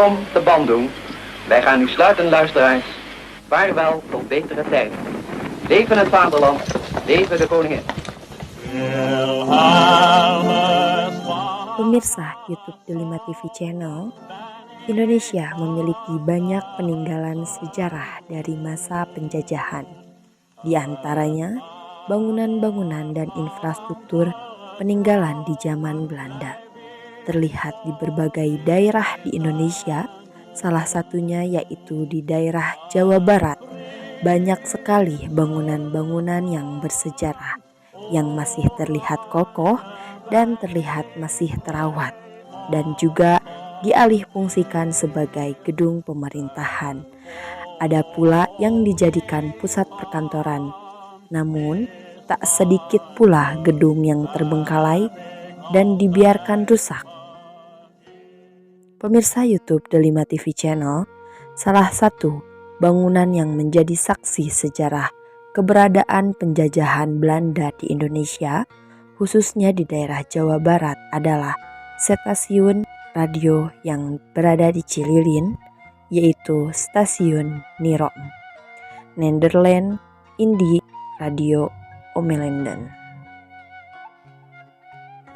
Welkom te Bandung. Wij gaan nu sluiten, luisteraars. Vaarwel tot betere tijden. Leven het vaderland, leven de koningin. Pemirsa YouTube Delima TV Channel, Indonesia memiliki banyak peninggalan sejarah dari masa penjajahan. Di antaranya, bangunan-bangunan dan infrastruktur peninggalan di zaman Belanda. Terlihat di berbagai daerah di Indonesia, salah satunya yaitu di daerah Jawa Barat. Banyak sekali bangunan-bangunan yang bersejarah, yang masih terlihat kokoh dan terlihat masih terawat, dan juga dialihfungsikan sebagai gedung pemerintahan. Ada pula yang dijadikan pusat perkantoran. Namun, tak sedikit pula gedung yang terbengkalai dan dibiarkan rusak. Pemirsa YouTube Delima TV Channel, salah satu bangunan yang menjadi saksi sejarah keberadaan penjajahan Belanda di Indonesia, khususnya di daerah Jawa Barat, adalah stasiun radio yang berada di Cililin, yaitu Stasiun Nirom, Nederland Indie Radio Ommelanden.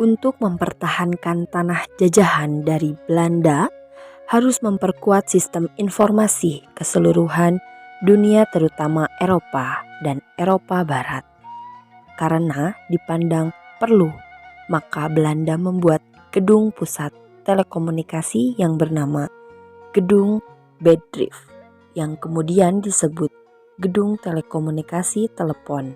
Untuk mempertahankan tanah jajahan dari Belanda, harus memperkuat sistem informasi keseluruhan dunia, terutama Eropa dan Eropa Barat. Karena dipandang perlu, maka Belanda membuat gedung pusat telekomunikasi yang bernama Gedung Bedrijf, yang kemudian disebut Gedung Telekomunikasi Telepon,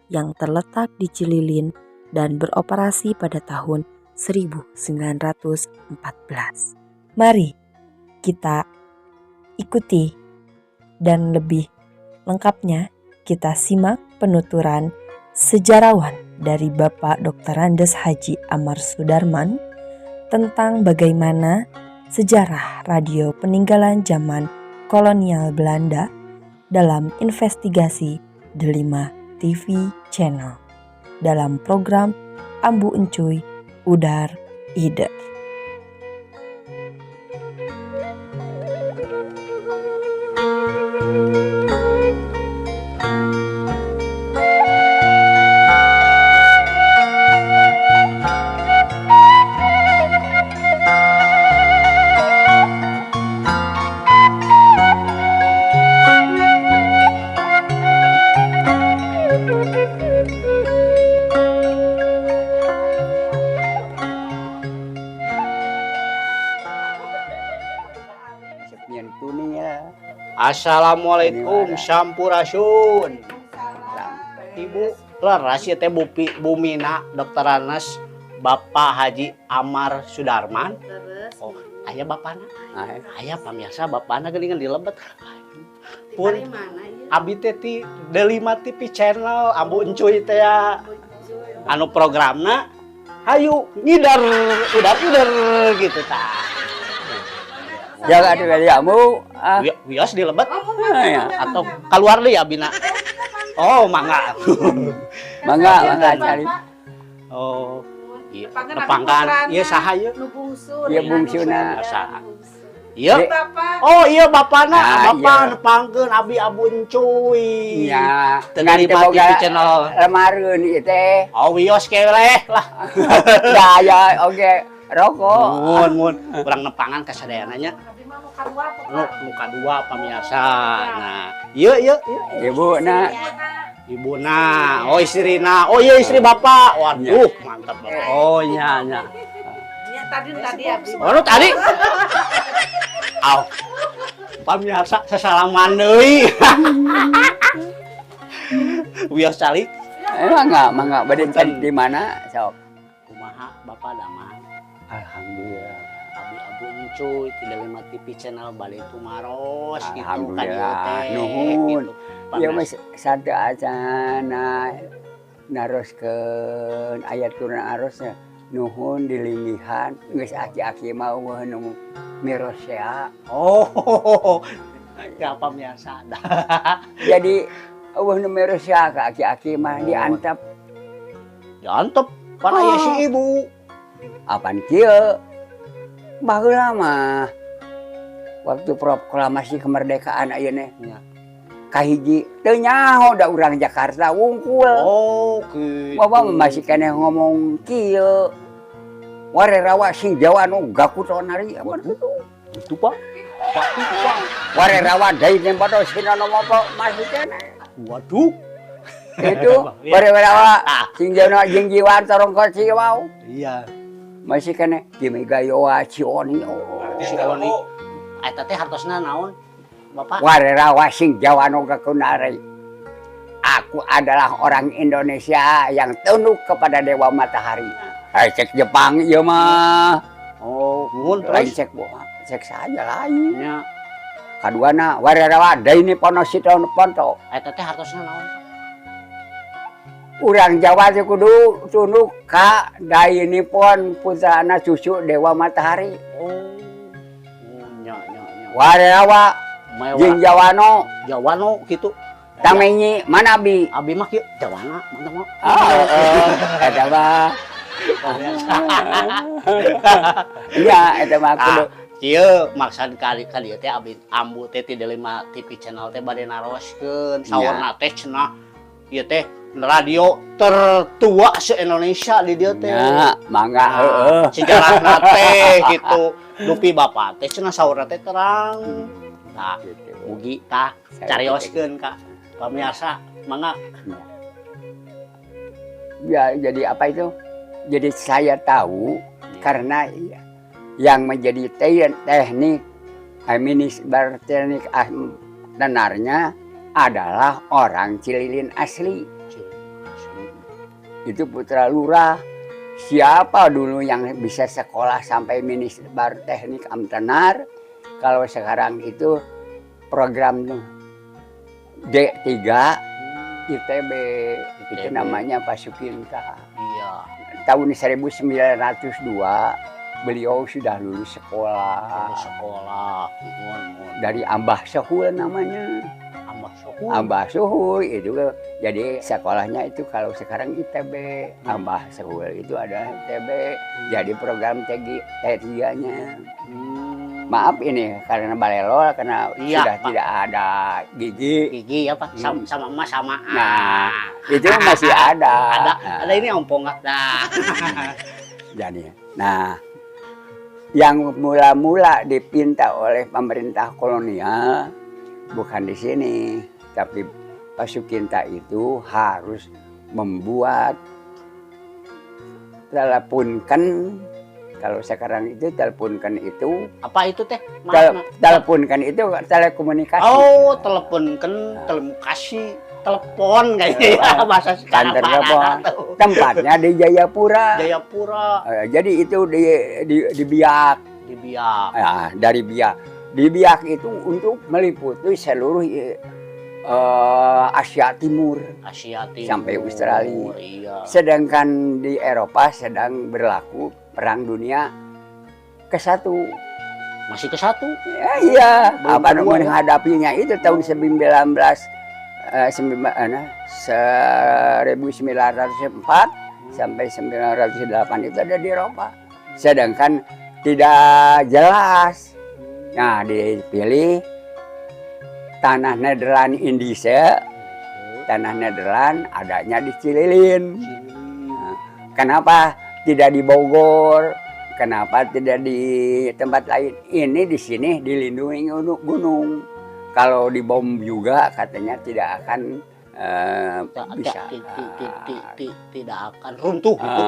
yang terletak di Cililin dan beroperasi pada tahun 1914. Mari kita ikuti dan lebih lengkapnya kita simak penuturan sejarawan dari Bapak Dr. Andes Haji Amar Sudarman tentang bagaimana sejarah radio peninggalan zaman kolonial Belanda dalam investigasi Delima TV Channel dalam program Ambu Encuy Udar Ider. Assalamualaikum Sampurasun. Ibu leras ya teh Bumina Dr. Anas Bapak Haji Amar Sudarman. Oh, aya bapana. Aya pamirsa bapana geuningan dilebet. Pun abi teh ti Delima TV Channel Ambu Encuy teh ya. Anu programna hayu ngidar udar gitu tah. Jangan kamu wios dilebet atau keluar deh ya bina. Oh mangga cari. Oh iya nepangkan iya saha ieu iya bungsuna iya oh iya bapana bapak nepangkeun abi Abu Encuy ya dengan TV Channel lemareun ieu teh oh wios keleh lah ya oke rokok mun urang nepangan kasadayananya muka dua pamirsa. Nah, iya ibuna, oh istrina, oh iya istri bapak. Waduh, mantap bapak. Oh nya. Ya tadi habis. Oh tadi. Au. Pamirsa sesalaman deui. Wios calik. Mangga bade di mana sok? Kumaha bapak damang? Alhamdulillah. Abu Encuy di Delima TV Channel balik tumaros gitu alhamdulillah nuhun ya mas sadeu aja naroskeun ayat turun arosnya nuhun dilinggihan geus aki-aki mau nu mirosea oh ya pamirsa jadi nu mirosea ka aki-aki mah diantep pan aya si ibu apaan kieu baheula mah waktu proklamasi kemerdekaan ayeuna Ya. kahiji teu nyaho da urang Jakarta wungkul. Oh, gitu. Bapak masih kena ngomong kieu. Warerawa sing Jawa nu gakutonari apa gitu. Itu Pak. Pak itu Pak. Warerawa deui nempo sinana apa masih kena. Waduh. Itu warerawa sing Jawa jeung jiwan torong koci wau. Iya. Masih kena Gimigayoa Cioni. Si Oni. Eta teh hartosna naon? Bapak. Warerawa sing Jawa nu gakunari. Aku adalah orang Indonesia yang tunduk kepada Dewa Matahari. Cek Jepang ieu mah. Oh, nuhun Lain terus. cek saja lain. Nya, Kaduana warerawa deui ni Ponosito Ponto. eta teh hartosna naon? Urang Jawa teh kudu tunduk ka dainipun putrana cucu Dewa Matahari. Oh. Oh, nya. Warerawa jeung Mewah. Jawano Jawano kitu. tamenyi manabi. Abi mah kieu Jawana, mantap mah. Eta mah. Iya, eta mah kudu. Kieu maksud kali teh abi ambu teh ti Delima TV channel teh bade naroskeun sawarna teh cenah ieu teh radio tertua se-Indonesia di dieu teh. Ya, mangga heueuh. Sejarahna teh gitu. Dupi bapak teh cenah sawarna teh terang. Tah, mugi tah carioskeun ka pamirsa mangga. Ya, jadi apa itu? Jadi saya tahu karena yang menjadi teknik teknik tenarnya adalah orang Cililin asli. Itu putra lurah. Siapa dulu yang bisa sekolah sampai Minister Teknik Amtenar? Kalau sekarang itu program D3 ITB itu namanya Pak Sukinta. Iya. Tahun 1902 beliau sudah lulus sekolah. Sekolah. Nuhun. Dari Ambah Sohul namanya. Ambah Sohul itu jadi sekolahnya itu kalau sekarang ITB. Ambah Sohul itu adalah ITB. Jadi program T3-nya. Maaf ini karena balelol karena Iya, sudah Pak. tidak ada gigi. Gigi ya Pak, sama emas sama. Nah, itu masih ada. Ada ini ompong nggak dah. Jadi, nah, yang mula-mula dipinta oleh pemerintah kolonial bukan di sini, tapi Pak Sukinta itu harus membuat teleponkan. Kalau sekarang itu teleponkan itu Apa itu teh? Makna. teleponkan itu telekomunikasi. Oh, teleponkan, telekomunikasi, telepon kayaknya ya bahasa Kantor sekarang. telepon. Tempatnya di Jayapura. Jayapura Jadi itu di Biak. di Biak. Ya, dari Biak. Di Biak itu untuk meliputi seluruh Asia Timur Asia Timur sampai Australia. Iya. Sedangkan di Eropa sedang berlaku Perang Dunia ke-1. Masih ke satu. Ya, iya, Belum apa kedua, namanya menghadapinya itu tahun 1904 sampai 1908 itu ada di Eropa. Sedangkan tidak jelas. Nah, dipilih tanah Nederland Indische. Tanah Nederland adanya di Cililin. Nah, kenapa tidak di Bogor? Kenapa tidak di tempat lain? Ini di sini dilindungi gunung. Kalau dibom juga katanya tidak akan bisa. Tidak akan runtuh gitu.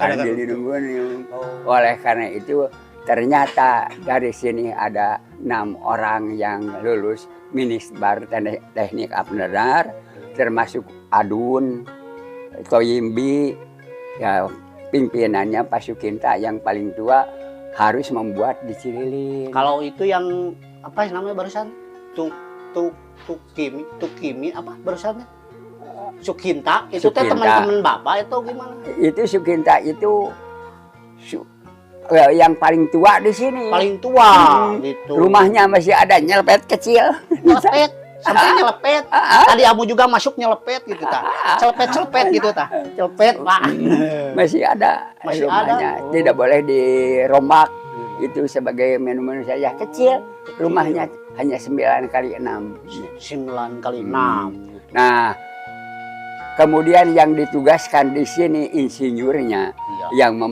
Kan dilindungi gunung. Oleh karena itu ternyata dari sini ada 6 orang yang lulus Minister Teknik Amtenar, termasuk Adun, Toyimbi, ya pimpinannya Pak Sukinta yang paling tua harus membuat di Cililin. Kalau itu yang apa namanya barusan? Tukimi apa barusannya? Sukinta itu teh Sukinta. teman-teman Bapak itu gimana? Itu Sukinta itu yang paling tua di sini. Paling tua gitu. Rumahnya masih ada nyelepet kecil. Nyelepet, sampai nyelepet. Tadi Amu juga masuk nyelepet gitu ta. Celepet gitu ta. Celepet, Pak. Masih ada Masih rumahnya. ada. Oh. Tidak boleh dirombak. Itu sebagai menu-menu saja kecil. rumahnya hanya 9 kali 6. 9 kali 6. Nah, kemudian yang ditugaskan di sini insinyurnya Iya. yang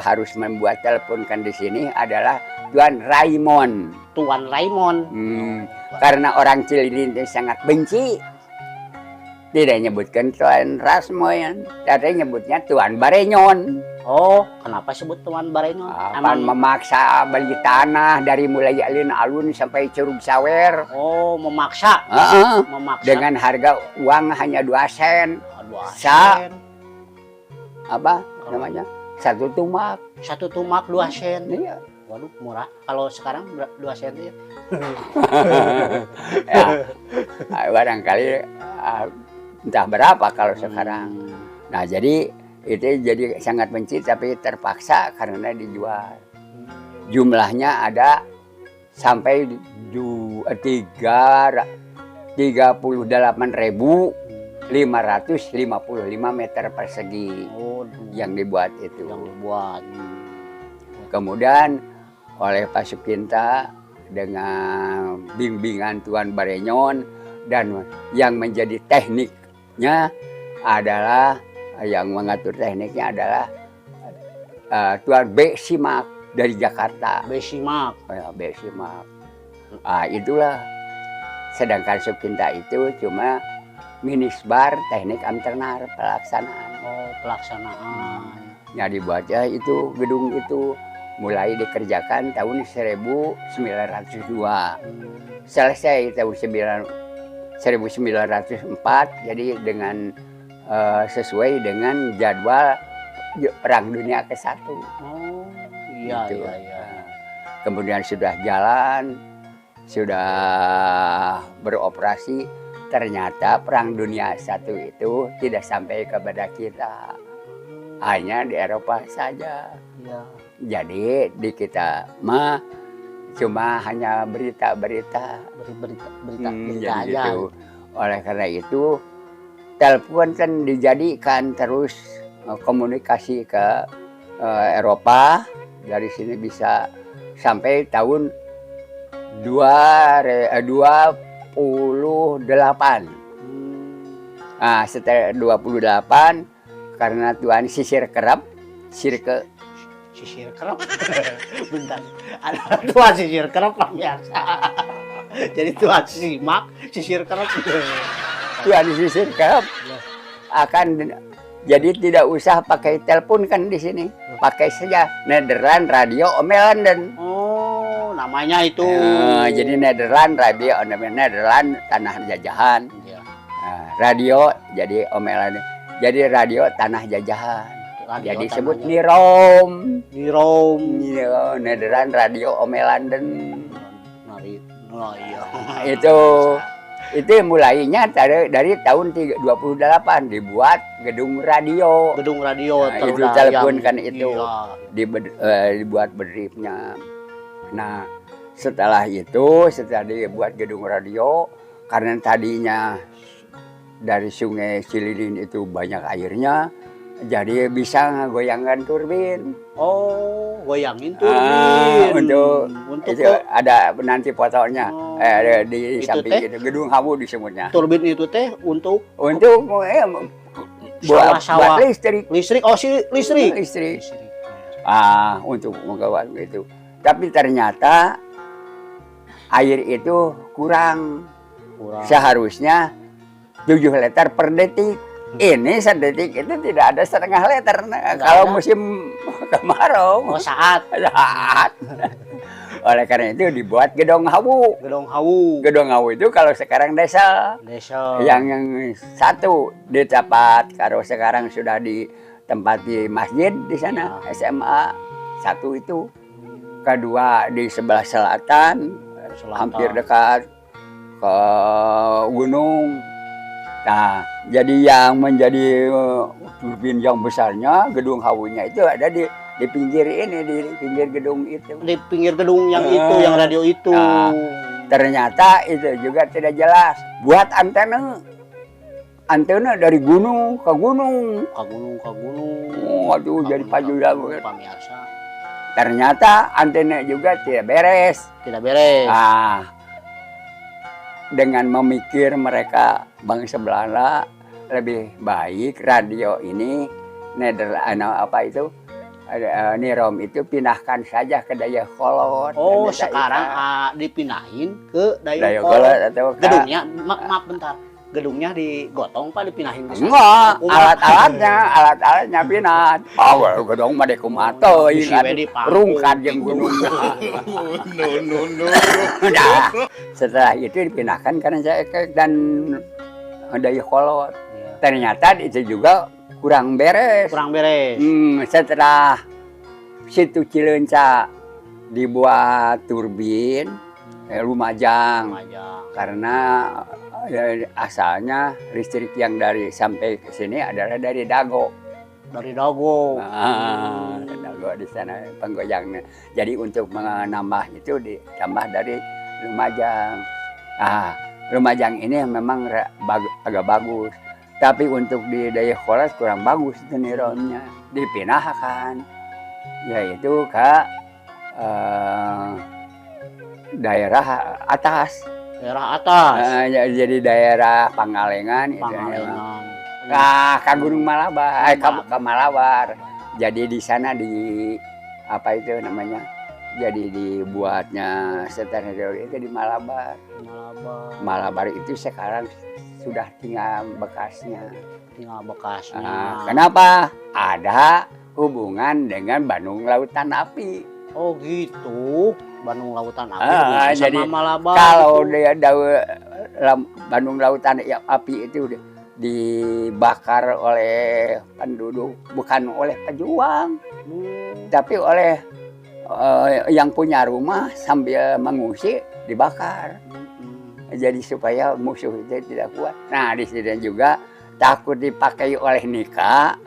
harus membuat telepon kan di sini adalah Tuan Raymond. Tuan Raymond. Karena orang Cililin itu sangat benci. Tidak nyebutkan Tuan Rasmoyan, tapi nyebutnya Tuan Barenyon. Oh, kenapa sebut Tuan Barenyon? Apaan memaksa beli tanah dari mulai alun-alun sampai Curug Sawer. Oh, memaksa. Memaksa. Dengan harga uang hanya 2 sen. 2 Sa- sen. Apa namanya? 1 tumak. 1 tumak 2 sen. Iya. Waduh, murah. Kalau sekarang 2 sen ya. Ya, barangkali entah berapa kalau sekarang. Nah, jadi itu jadi sangat benci tapi terpaksa karena dijual. Jumlahnya ada sampai 38.555 meter persegi yang dibuat itu. Yang dibuat. Kemudian oleh Pak Sukinta dengan bimbingan Tuan Barenyon dan yang menjadi tekniknya adalah yang mengatur tekniknya adalah Tuan B. Simak dari Jakarta. B. Simak. B. Simak. Itulah. Sedangkan Sukinta itu cuma minisbar teknik amternar pelaksanaan. Oh, pelaksanaan. Ya dibuatnya itu gedung itu mulai dikerjakan tahun 1902. Selesai tahun 1904, jadi dengan sesuai dengan jadwal Perang Dunia ke-1. Oh, iya, gitu. iya. Kemudian sudah jalan, sudah beroperasi, ternyata Perang Dunia I itu tidak sampai kepada kita. Hanya di Eropa saja. Iya. Jadi di kita mah cuma hanya berita-berita. Berita aja. Gitu. Oleh karena itu telepon kan dijadikan terus komunikasi ke Eropa. Dari sini bisa sampai tahun 28. Nah, setelah 28 karena Tuan sisir kerap, Sisir kerap. Bentar. Ada Tuan sisir kerap biasa. Jadi Tuan Simak, sisir kerap. Tuan sisir kerap akan jadi tidak usah pakai telepon kan di sini. Pakai saja Nederland Radio Omelanden. Oh, namanya itu. Jadi Nederland Radio Nederland tanah jajahan. Ya. Radio jadi Omelanden. Jadi radio tanah jajahan. Radio Jadi tanah sebut jajahan. Nirom. Nirom. Nederland Radio Omelanden. Oh iya. Itu mulainya dari tahun 28 dibuat gedung radio. Gedung radio. Nah, itu telepon kan itu Iya. dibuat berdripnya. Nah setelah dibuat gedung radio karena tadinya dari Sungai Cililin itu banyak airnya, jadi bisa goyangkan turbin. Oh, goyangin turbin. Untuk itu ada nanti fotonya di itu samping teh? itu gedung hawu disebutnya. Turbin itu teh untuk buat sawah-sawah. listrik. Listrik. Oh, listrik. Listrik. Untuk mengawal itu. Tapi ternyata air itu kurang. Seharusnya 7 liter per detik. Ini sedetik itu tidak ada setengah liter. Kalau musim kemarau. Oh, saat. Oleh karena itu dibuat gedong hawu. Gedong hawu. Gedong hawu itu kalau sekarang desa. Yang satu dicapat. Kalau sekarang sudah ditempati masjid di sana. SMA. Satu itu. Kedua di sebelah selatan. Hampir dekat ke gunung. Nah, jadi yang menjadi turbin yang besarnya, gedung hawunya itu ada di pinggir ini, di pinggir gedung itu. Di pinggir gedung yang itu, yang radio itu. Nah, ternyata itu juga tidak jelas. Buat antena. Antena dari gunung ke gunung. Ke gunung. Aduh, jadi paju lagu. Pemirsa. ternyata antena juga tidak beres. Tidak beres. Dengan memikir mereka bangsa Belanda lebih baik radio ini Nirom itu pinahkan saja ke Dayakolot. Oh, sekarang dipindahin ke Dayakolot atau gedungnya. Maaf bentar. Gedungnya digotong Pak, dipindahin ke sana? Enggak, alat-alatnya pindah. Gedung mah dikumato, rungkat jeung gunung. No. Nah, setelah itu dipindahkan karena Jaekek dan Dayakolot. Ternyata itu juga kurang beres. Setelah situ Cileunca dibuat turbin Lumajang. Karena asalnya listrik yang sampai ke sini adalah dari Dago. Dago di sana penggoyangnya. Jadi untuk menambah itu ditambah dari Lumajang. Lumajang ini memang agak bagus. Tapi untuk di Dayakolot kurang bagus itu niromnya. Dipindahkan yaitu ke daerah atas. Jadi daerah Pangalengan. Ke Gunung Malabar, ke Malawar. Jadi di sana jadi dibuatnya setelah itu di Malabar. Malabar itu sekarang sudah tinggal bekasnya. Kenapa? Ada hubungan dengan Bandung Lautan Api. Oh gitu. Bandung Lautan Api jadi sama Malabar. Kalau dia Bandung Lautan Api itu dibakar oleh penduduk, bukan oleh pejuang, tapi oleh yang punya rumah sambil mengungsi dibakar. Jadi supaya musuh itu tidak kuat. Nah di sini juga takut dipakai oleh Nika,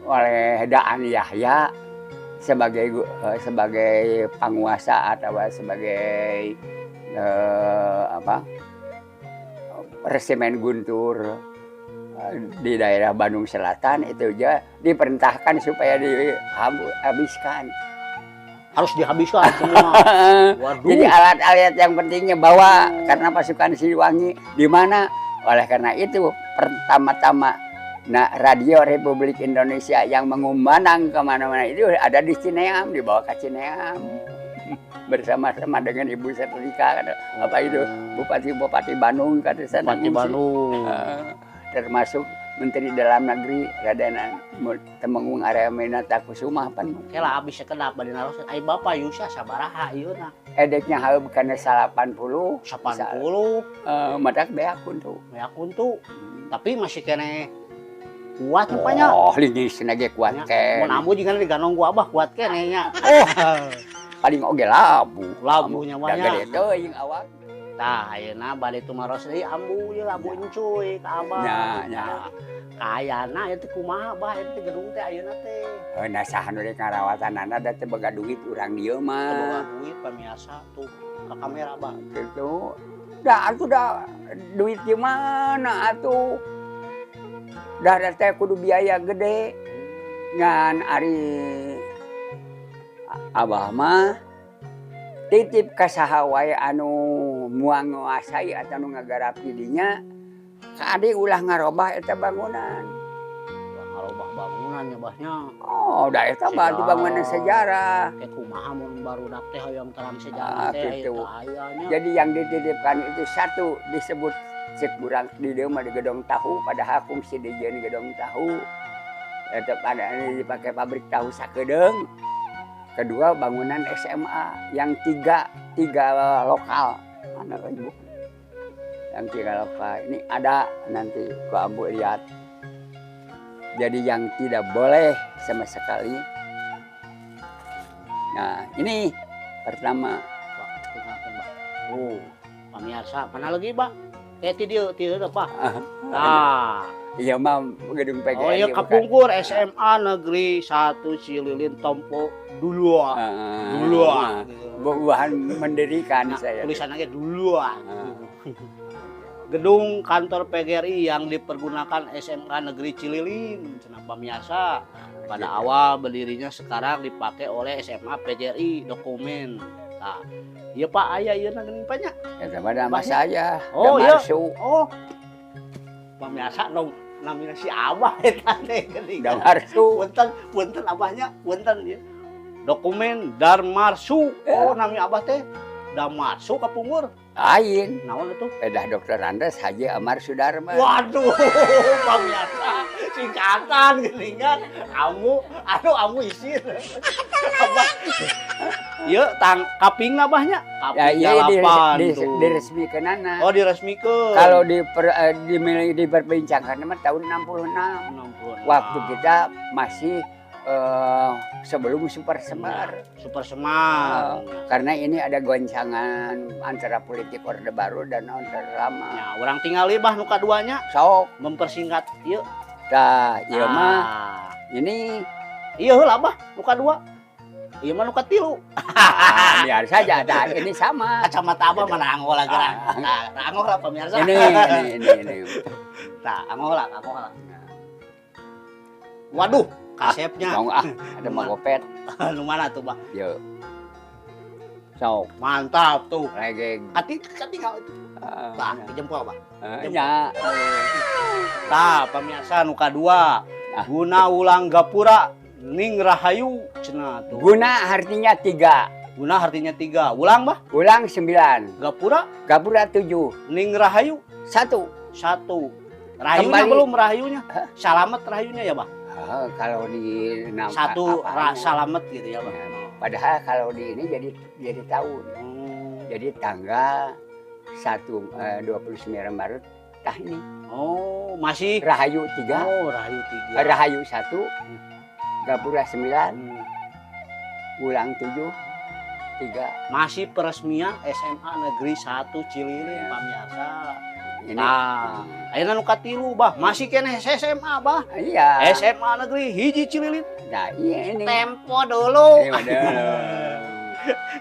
oleh Daan Yahya sebagai penguasa atau sebagai resimen Guntur di daerah Bandung Selatan itu juga diperintahkan supaya dihabiskan. Harus dihabiskan semua. Waduh. Jadi alat-alat yang pentingnya bawa karena pasukan Siliwangi di mana. Oleh karena itu pertama-tama Radio Republik Indonesia yang mengumandang kemana-mana itu ada di Cineam, dibawa ke Cineam bersama-sama dengan Ibu Serlika, Bupati Bandung kata sana. Bupati Bandung. Termasuk Menteri Dalam Negeri Raden Temenggung Aryamena Takusumah pan. Kela abis sekedap bade naros ai Bapak Yusya sabaraha ieu-na. Edeknya heup kana 80. Madak beak kuntu. Tapi masih kene kuat rupanya. Oh, lingis nage kuat ke. Mun ambu jigana diganong ku Abah kuat keneh nya. Paling oge labu. Labunya mah nya. Gede teuing awak. Tah ayeuna bade tumaros deui ambu ieu labu encuy ka Abah. Nya. Kayana ieu teh kumaha Bah ieu teh gedung teh ayeuna teh. Nah saha nu rek ngarawatanana da teh boga duit urang dieu mah. Boga duit pamiasa tuh ka kamera Bah. Gitu. Da duit di mana atuh? Dah teh kudu biaya gede. Ngan ari Abah mah titip ka saha wae anu moal nguasai atawa nu ngagarap didinya ka adi ulah ngarobah eta bangunan. Ngarobah bangunan nya Bahnya. Oh, da eta bantu bangunan sejarah. Teh kumaha mun barudak teh hoyong terang sejarah teh gitu. Ayanya. Jadi yang dititipkan itu satu disebut cek burang di dieu mah di gedong tahu padahal fungsi di jeung gedong tahu. Eta pada dipakai pabrik tahu sakedeung. Kedua bangunan SMA yang tiga lokal. Mana Ibu? Yang 3 lokal. Ini ada nanti ku Ambu lihat. Jadi yang tidak boleh sama sekali. Nah, ini pertama. Oh, pamirsa, mana lagi, Pak? Ti dieu Pak. Nah, iya mah gedung PGRI. Oh iya kapungkur SMA Negeri 1 Cililin Tompo Duluan. Bukan mendirikan saya. Tulisannya Duluan. gedung kantor PGRI yang dipergunakan SMA Negeri Cililin. Kenapa biasa? Pada awal berdirinya sekarang dipakai oleh SMA PGRI dokumen. Nah, iya Pak, ayah iya nangin banyak. Ya sama nama saya. Oh iya. Damarsu. Oh, biasa dong. Namanya si Abah eta teh geuning. Damarsu. Punten abahnya, punten ya. Dokumen Darmarsu. Oh, namanya Abah teh Damarsu kapungur. Lain. Naon itu? Pedah Dokter Andes Haji Amar Sudarman. Waduh, biasa singkatan geuningan. Amu isin. Abah. Ieu tang kaping abahnya. Ya Kaping iya 8 tuh. diresmikanana. Oh, diresmikeun. Kalau diperbincangkan mah tahun 66. 66. Waktu kita masih sebelum Super Semar. Super Semar. Karena ini ada goncangan antara politik Orde Baru dan Orde Lama. Nah, orang tinggal bah nu kaduanya Sok, mempersingkat ieu. tah ieu mah ini Ieu heula bah nu kadua. Ieu mah nu katilu. biar saja tah ini sama. Kacamata abah mana angol lagi. Nah, angol lah pemirsa. Ini. Nah, angol lah. Waduh, kasepnya. Mau ada magopet. Nu mana tuh, Bah? Yo. Sok, Mantap tuh. regeg. Kati kau itu. Tah, jempol, Bah. Ya. Tah, pemirsa nu kadua. Guna ulang gapura ning rahayu cenah tuh. Guna artinya 3. Guna artinya 3. Ulang, Bah. Ulang 9. Gapura Gapura 7. ning rahayu 1. 1. Rahayunya Kembali. belum rahayunya. Salamet rahayunya ya, Bah. Kalau di nama Satu apanya? salamet gitu ya, Bah. Padahal kalau di ini jadi tahun. Jadi tanggal 29 Maret tah ini. Oh, masih Rahayu 3. Oh, Rahayu 3. Rahayu 1. Gapura 9. Ulang 7. 3. Masih peresmian SMA Negeri 1 Cililin, pemirsa. Ini. Nah, ayeuna nu katilu, Bah. Masih keneh SMA, Bah. Iya. SMA Negeri hiji Cililin. Nah, iya ini. Tempo dulu. Ini udah.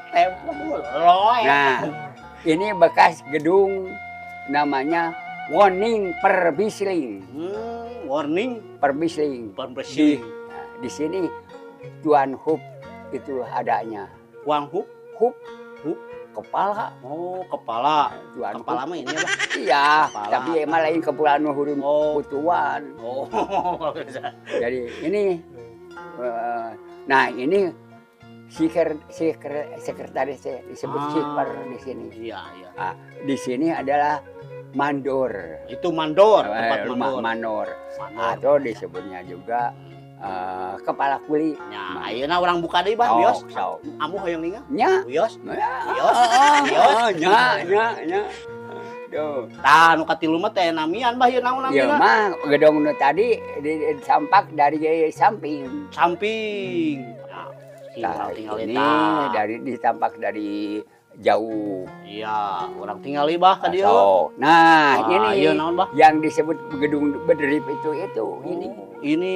Tempo dulu. Nah, ini bekas gedung namanya Warning Perbisling. Warning Perbisling. pembersih. Di sini Tuan Hub itu adanya. Uang Hub. Hub kepala. Oh, kepala. Tuan Kepala Hub. mah ini, Bah. Iya, Kepala. tapi emang lain kepala nu hurun putuan. Oh. Jadi ini nah ini sekretaris disebut Siper di sini. Iya. Nah, di sini adalah mandor. Itu mandor, tempat Rumah mandor. mandor. Atau disebutnya juga kepala kuli. Nah, ayeuna urang buka deui, Bah, bios. Sok. Amu hoyong ningal. Nya. Bios. Nya. Duh. Tah nu katilu mah teh namian, Bah, ieu naon Ya namina? mah gedung nu tadi disampak dari samping. Samping. Nah, Tinggal ini eta. dari ditampak dari jauh. Iya, urang tingali, Bah, ka dieu. Sok. Nah, ini ieu naon, Bah? yang disebut gedung berdrip itu ini. Ini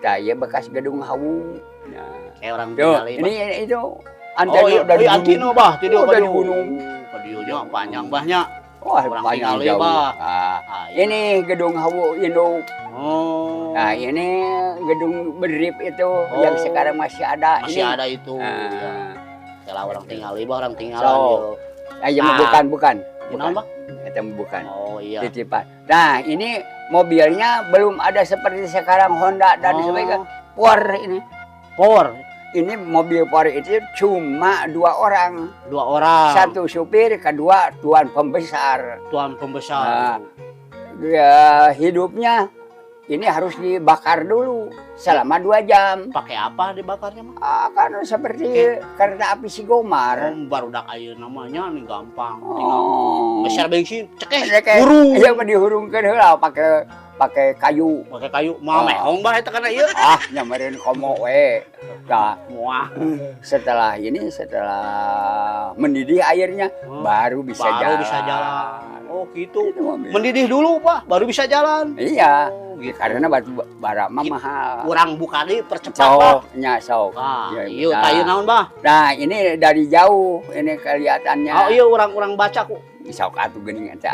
Nah, ya bekas gedung hawu. Nah, kayak orang tuh, tingali, Bah. ini itu Oh, antena iya, dari antino, Bah, ti dieu Oh, ka dari dieu. gunung. Ka dieu nya panjang, Bahnya. Wah, Orang panjang tingali, jauh. Bah. Ah, iya. ini gedung hawu induk. Oh. Nah, ini gedung berdrip itu yang sekarang masih ada. Masih ini. ada itu. Ya. Ah. Kalau orang tingali, Bah, orang tinggalan So, dieu. ya, Nah. bukan. Naon, Bah? Itu bukan. Oh, iya. Titipan. Nah, ini mobilnya belum ada seperti sekarang Honda dan sebagainya. Por ini. Por. Ini mobil Por itu cuma 2 orang. 2 orang. 1 supir, kedua tuan pembesar. Tuan pembesar. Ya, hidupnya ini harus dibakar dulu selama 2 jam. Pakai apa dibakarnya, Mah? Kan seperti kereta api Sigomar. Barudak ayeuna namanya nih gampang. Oh. Besar bensin, cekeh, Cekeh. hurung. Iya, dihurungkeun heula pakai kayu. Pakai kayu, mah mehong bah eta kana ieu. Nyamarin komo we. Nah, Muah. setelah mendidih airnya baru bisa Baru jalan. bisa jalan. Oh, gitu. Itu mobil. Mendidih dulu, Pak, baru bisa jalan. Iya. Oh, gitu. Karena batu bara mah mahal. Kurang buka deui percepat, Pak. Sok. Ah, Ya, ieu nah. kayu naon, Bah? Nah, ini dari jauh ini kelihatannya. Oh, iya urang baca ku. Sok atuh geuning teh.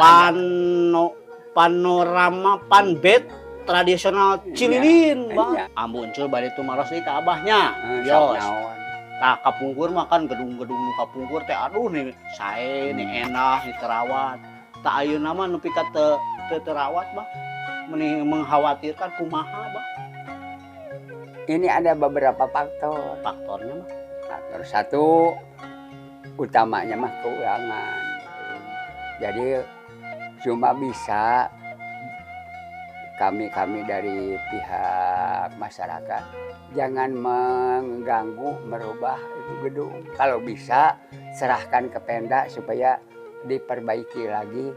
Panorama panbet tradisional Cililin, Iya, Bang. iya. Ampun cul bari itu maros ieu ka abahnya. Sok Yos. naon. Tah kapungkur mah kan gedung-gedung nu kapungkur teh aduh nih sae nih enak nih terawat. Tak ayeuna mah nepi ka teu terawat, Bang. Mending mengkhawatirkan kumaha, Bang. Ini ada beberapa faktor. Faktornya mah Faktor satu utamanya mah keuangan. Jadi cuma bisa kami dari pihak masyarakat jangan mengganggu merubah itu gedung. Kalau bisa serahkan ke Pemda supaya diperbaiki lagi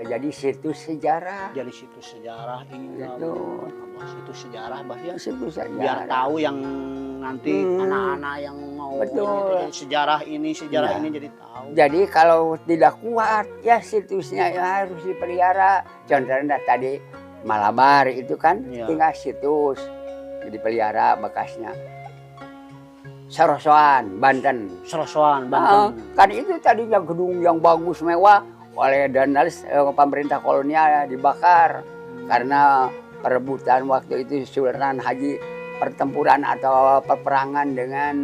jadi situs sejarah. jadi situs sejarah iya. Gitu. Abah, situs sejarah Bah ya. Situs sejarah. Biar tahu yang nanti anak-anak yang mau Betul. ini, sejarah ini Nah. ini jadi tahu. Jadi kalau tidak kuat ya situsnya ya harus dipelihara. Contohnya tadi Malabar itu kan Iya. tinggal situs dipelihara bekasnya. Sorosoan, Banten. Serosoan Banten. Kan itu tadinya gedung yang bagus mewah oleh danalis pemerintah kolonial dibakar karena perebutan waktu itu Sultan Haji pertempuran atau peperangan dengan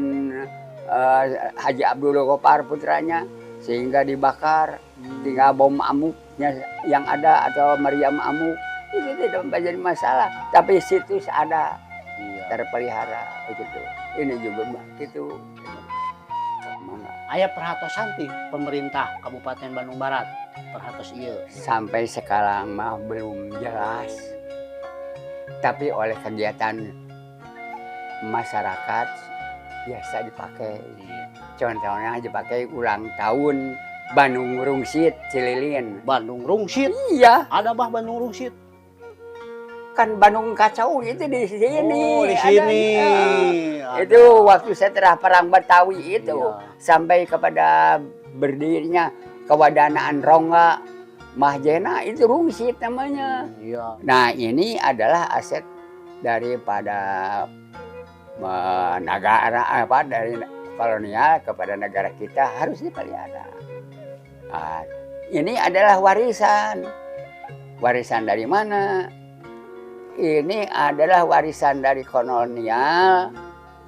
Haji Abdul Ghaffar putranya sehingga dibakar. Tinggal bom amuknya yang ada atau meriam amuk itu tidak menjadi masalah, tapi situs ada terpelihara begitu. Ini juga begitu. Aya perhatosan ti pemerintah Kabupaten Bandung Barat perhatos ieu. Sampai sekarang mah belum jelas. Tapi oleh kegiatan masyarakat biasa dipakai. Contohnya dipakai ulang tahun Bandung Rungsit Cililin. Bandung Rungsit. Iya, Ada Bah Bandung Rungsit. kan Bandung Kacau itu di sini. Oh, di Ada, sini. Ada. itu waktu setelah perang Betawi itu Iya. sampai kepada berdirinya kewadanaan Rongga Mahjena itu Rungsit namanya. Iya. Nah ini adalah aset daripada negara dari kolonial kepada negara kita harus dipelihara. Nah, ini adalah warisan. Warisan dari mana? Ini adalah warisan dari kolonial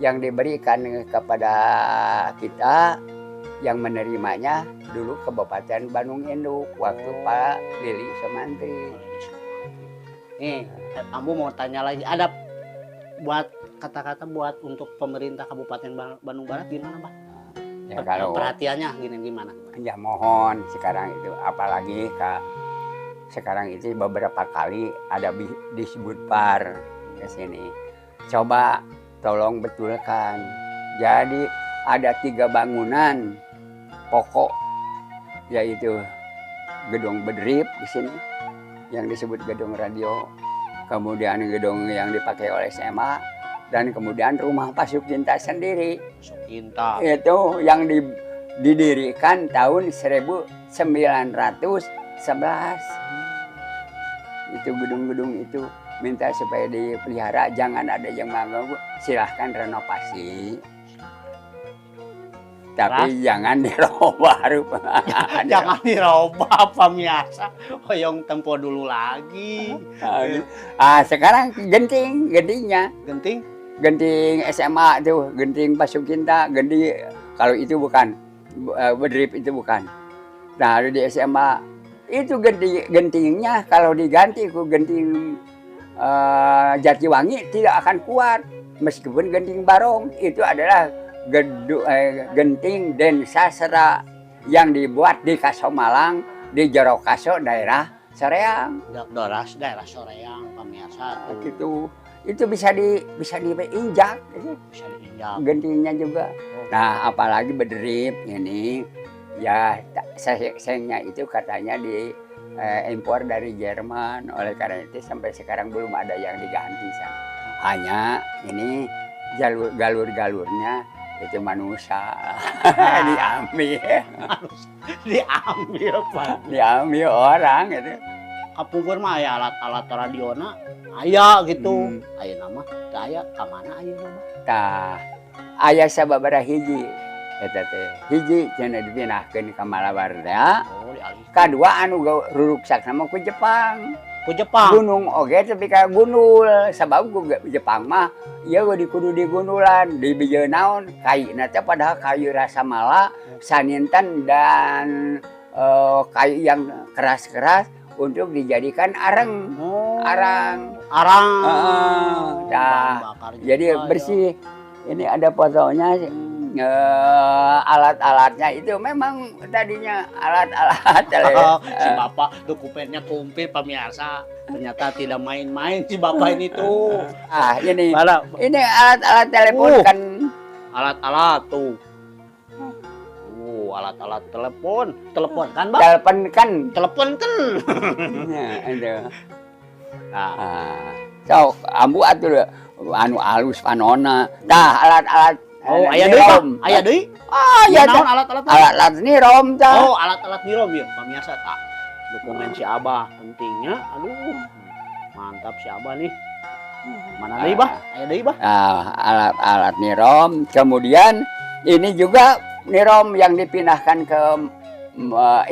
yang diberikan kepada kita yang menerimanya dulu Kabupaten Bandung Induk waktu Pak Lili Sumantri. Nih, Ambu mau tanya lagi. Ada buat kata-kata buat untuk pemerintah Kabupaten Bandung Barat gimana, Pak? Ya kalau Perhatiannya gimana? ya mohon sekarang itu apalagi sekarang itu beberapa kali ada disebut par ke sini. Coba tolong betulkan. Jadi ada 3 bangunan pokok yaitu gedung Bedrip di sini yang disebut gedung radio, kemudian gedung yang dipakai oleh SMA dan kemudian rumah Pak Sukinta sendiri. Sukinta. Itu yang didirikan tahun 1911. Itu gedung-gedung itu minta supaya dipelihara, jangan ada yang mengganggu, silahkan renovasi. Tapi jangan dirubah rupanya. Jangan dirubah pamiasa. Hoyong tempo dulu lagi. Sekarang gentingnya. Genting SMA tuh, genting Pak Sukinta, genting kalau itu bukan Bedrip itu bukan. Nah, di SMA itu gentingnya kalau diganti ke genting Jatiwangi tidak akan kuat meskipun genting Barong itu adalah genting Den Sastra yang dibuat di Kasomalang di Jorokaso daerah Soreang. Daerah Soreang pemirsa Gitu. Itu bisa diinjak bisa diinjak. gentingnya juga. Nah, apalagi Bedrip ini ya sengnya itu katanya impor dari Jerman, oleh karena itu sampai sekarang belum ada yang diganti. Hanya ini galur-galurnya itu manusia Diambil Pak. diambil orang itu. Kapungkur mah aya alat-alat radiona aya gitu. Aya nama teu aya ka mana aya nama? Tah aya sababaraha hiji eta teh hiji cenah dipindahkeun ka Malabar teh. Oh, dialihkeun. Kadua anu ruruksak sama ku Jepang. Ku Jepang. Gunung oge tapi kayak gundul sabab ku Jepang mah ieu di kudu digundulan di bijeun naon kaina teh padahal kayu rasa mala sanintan dan kayu yang keras-keras untuk dijadikan areng. Oh, Arang. Bahan bakar Jadi juga, bersih. Ini ada fotonya alat-alatnya itu memang tadinya alat-alat si bapak dokumennya komplit pemirsa, ternyata tidak main-main si bapak ini tuh. ini Mana? ini alat-alat telepon kan Alat-alat tuh. Alat-alat telepon kan bang? telepon kan Telepon kan. itu Nah, so ambu atuh anu alus panona tah alat-alat aya deui bang, aya deui. ya Naon alat-alat? alat-alat ini rom tah Alat-alat nirom ya, pemirsa tak. Dokumen si Abah pentingnya. Aduh, mantap si Abah nih. Mana deui bah? Aya deui bah? Alat-alat nirom kemudian ini juga nirom yang dipindahkan ke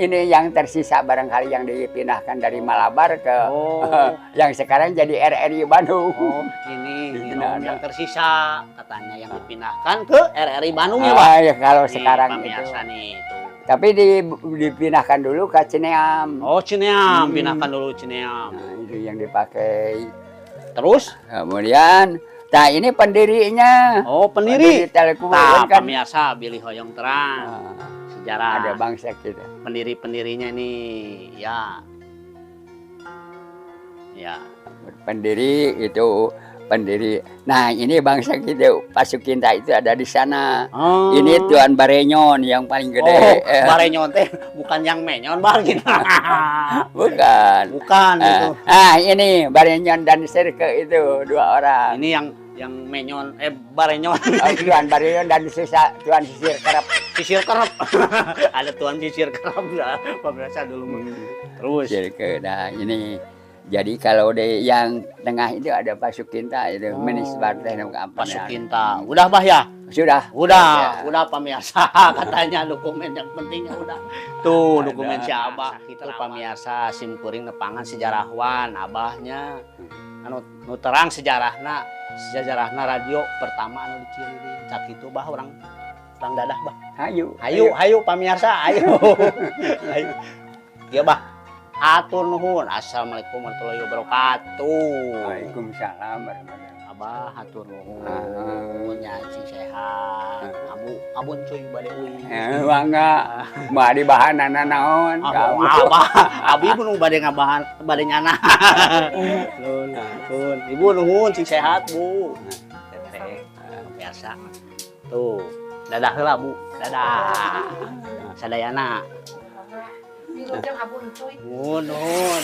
ini yang tersisa barangkali yang dipindahkan dari Malabar ke yang sekarang jadi RRI Bandung. Ini nirom yang tersisa katanya yang dipindahkan ke RRI Bandung ya, Pak. Ya kalau sekarang itu. Nih, tuh. Tapi dipindahkan dulu ke Cineam. Oh, Cineam, pindahkan dulu Cineam. Nah, itu yang dipakai. Terus? Kemudian, nah ini pendirinya. Oh, pendiri. Telekom Nah, kan. pemirsa Billy Hoyong Terang. Sejarah. Ada bangsa kita. Pendiri-pendirinya nih, ya. Ya. Pendiri itu pendiri. Nah, ini bangsa kita Pasukinta itu ada di sana. Oh. Ini Tuan Barenyon yang paling gede. Barenyon teh bukan yang menyon bar gitu. Bukan. Bukan itu. Ini Barenyon dan Sirke itu dua orang. Ini yang menyon Barenyon. Tuan Barenyon dan Tuan Sisir Kerap. Sisir kerap. Ada Tuan Sisir kerap lah. Pemirsa dulu. Terus. Sirke. Nah, ini jadi kalau yang tengah itu ada Pasukinta itu Menisbar teh Pasukinta. Udah bah ya? Sudah. Udah pemirsa. Katanya dokumen yang pentingnya udah. Tuh dokumen si Abah. Itu pemirsa simkuring nepangan sejarahwan abahnya. Anu terang sejarahna radio pertama anu diciriin. Cak itu bah orang dadah bah. Hayu pemirsa, ayo. Ayo. Ya bah. Atur nuhun. Assalamualaikum warahmatullahi wabarakatuh. Waalaikumsalam warahmatullahi. Abah atur nuhun. Nyaci sehat. Abun cuy bade uing. Bangga. Mah di bahanana naon? Abah, abi nu bade ngabahan bade nyana. Nuhun. Ibu nuhun cing sehat, Bu. Teteh biasa. Tuh. Dadah heula, Bu. Dadah. Sadayana. Wilujeng abun cuy. Nuhun.